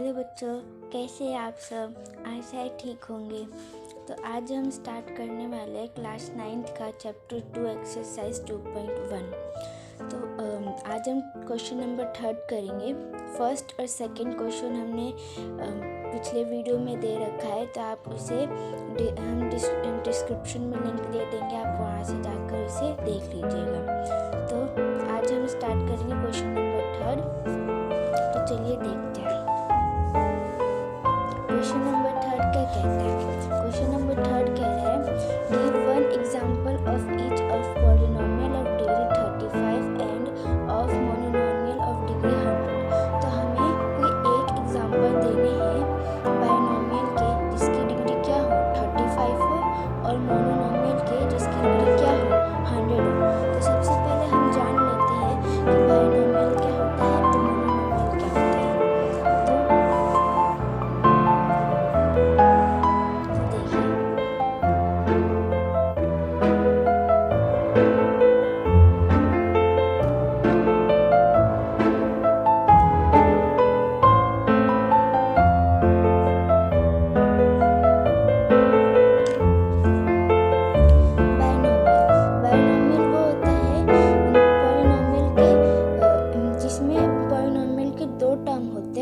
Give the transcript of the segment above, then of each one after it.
Hello बच्चों, कैसे हैं आप सब। आशा है ठीक होंगे। तो आज हम स्टार्ट करने वाले हैं क्लास 9th का चैप्टर 2 एक्सरसाइज 2.1। तो आज हम क्वेश्चन नंबर 3 करेंगे। फर्स्ट और सेकंड क्वेश्चन हमने पिछले वीडियो में दे रखा है, तो आप उसे हम डिस्क्रिप्शन में लिंक दे देंगे, आप वहाँ से जाकर उसे देख लीजिएगा। तो आज हम स्टार्ट करेंगे क्वेश्चन नंबर 3। तो चलिए देखते हैं क्वेश्चन नंबर 3 क्या कहता है। क्वेश्चन नंबर 3 कह रहा है, give one example of each of polynomial of degree 35 end of monomial of degree 100। तो हमें कोई एक एग्जांपल देने हैं बाइनोमियल के जिसकी डिग्री क्या हो 35 हो और मोनोनोमियल के जिसकी डिग्री क्या हो 100 हो। तो सबसे पहले हम जान लेते हैं कि बाइनोमियल क्या होता है और मोनोनोमियल क्या होता है।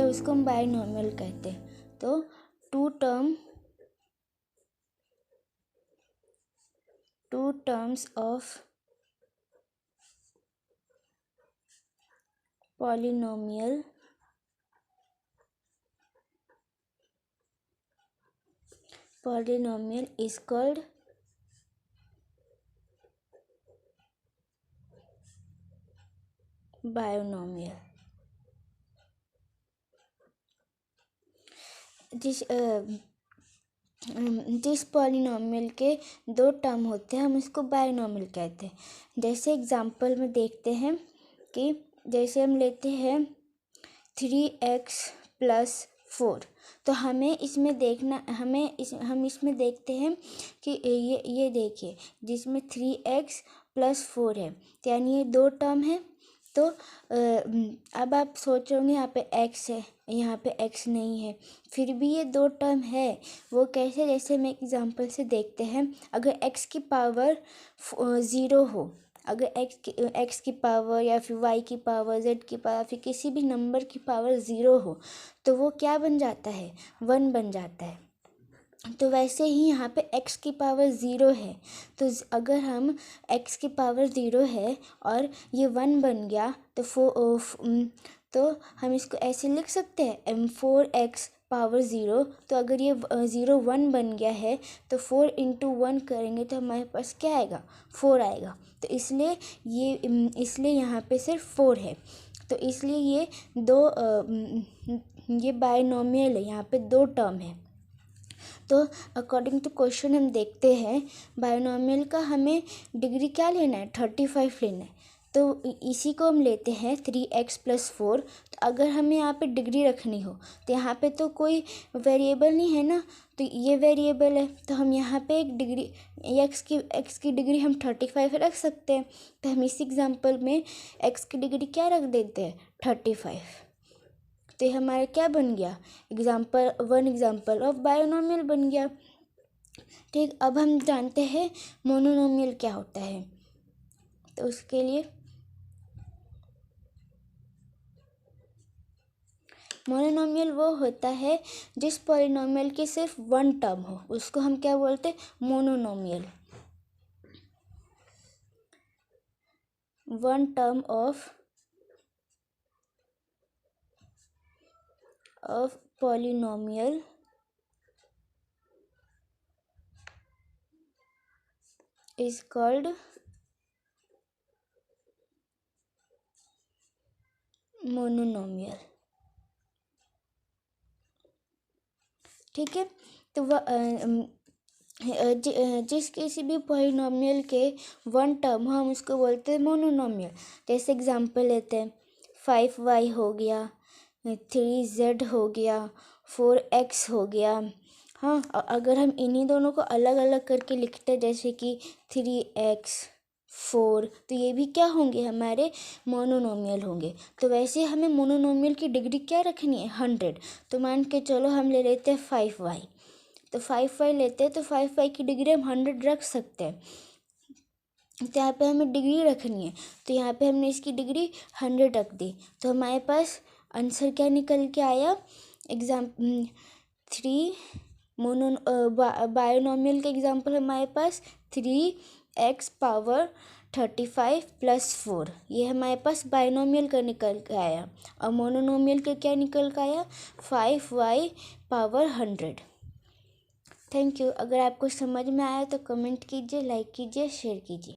उसको हम बाइनोमियल कहते हैं। तो two terms of polynomial is called binomial. जिस पॉलिनोमियल के दो टर्म होते हैं हम उसको बाइनोमियल कहते हैं। जैसे एग्जांपल में देखते हैं कि जैसे हम लेते हैं 3x + 4। तो हमें इसमें देखना हम इसमें देखते हैं कि ये देखिए जिसमें 3x + 4 है, तो यानी ये दो टर्म है। तो अब आप सोच रहे होंगे यहाँ पे x है, यहाँ पे x नहीं है, फिर भी ये दो टर्म है। वो कैसे, जैसे हम एग्जांपल से देखते हैं। अगर x की पावर 0 हो, अगर x की पावर या फिर y की पावर, z की पावर, फिर किसी भी नंबर की पावर 0 हो, तो वो क्या बन जाता है 1 बन जाता है। तो वैसे ही यहाँ पे x की पावर 0 है, तो अगर हम x की पावर 0 है और ये 1 बन गया तो हम इसको ऐसे लिख सकते हैं 4x पावर 0। तो अगर ये 0 1 बन गया है तो 4 × 1 करेंगे तो हमारे पास क्या आएगा 4 आएगा। तो इसलिए यहाँ पे सिर्फ 4 है। तो इसलिए ये बाइनोमियल है, यहाँ पे दो टर्म है। तो अकॉर्डिंग टू क्वेश्चन हम देखते हैं बाइनोमियल का हमें डिग्री क्या लेना है 35 लेना है। तो इसी को हम लेते हैं 3x + 4। तो अगर हमें यहाँ पे डिग्री रखनी हो तो यहाँ पे तो कोई वेरिएबल नहीं है ना, तो ये वेरिएबल है। तो हम यहाँ पे एक डिग्री x की डिग्री हम 35 रख सकते हैं। तो हम इस एग्जांपल में x की डिग्री क्या रख देते हैं 35। तो हमारा क्या बन गया एग्जाम्पल ऑफ बाइनोमियल बन गया। ठीक, अब हम जानते हैं मोनोनोमियल क्या होता है। तो उसके लिए मोनोनोमियल वो होता है जिस पॉलिनोमियल की सिर्फ वन टर्म हो, उसको हम क्या बोलते हैं monomial. One term of polynomial is called mononomial। ठीक है, तो जिस किसी भी पॉलिनोमियल के वन टर्म हम उसको बोलते हैं मोनोनोमियल। जैसे एग्जांपल लेते हैं 5y हो गया, 3z हो गया, 4x हो गया। हाँ, अगर हम इन्हीं दोनों को अलग अलग करके लिखते हैं जैसे कि 3x 4, तो ये भी क्या होंगे, हमारे मोनोनोमियल होंगे। तो वैसे हमें मोनोनोमियल की डिग्री क्या रखनी है, 100। तो मान के चलो हम ले लेते हैं 5y, तो 5y लेते हैं, तो 5y की डिग्री हम 100 रख सकते हैं। तो यहाँ पे हमें डिग्री रखनी है, तो यहाँ पे हमने इसकी डिग्री 100 रख दी। तो हमारे पास आंसर क्या निकल के आया, 3 बायोनॉमियल का एग्जाम्पल हमारे पास 3x पावर 35 + 4, ये हमारे पास बायोनॉमियल का निकल के आया। और मोनोनोमियल का क्या निकल के आया, 5y पावर 100। Thank you. अगर आपको समझ में आया तो कमेंट कीजिए, लाइक कीजिए, शेयर कीजिए।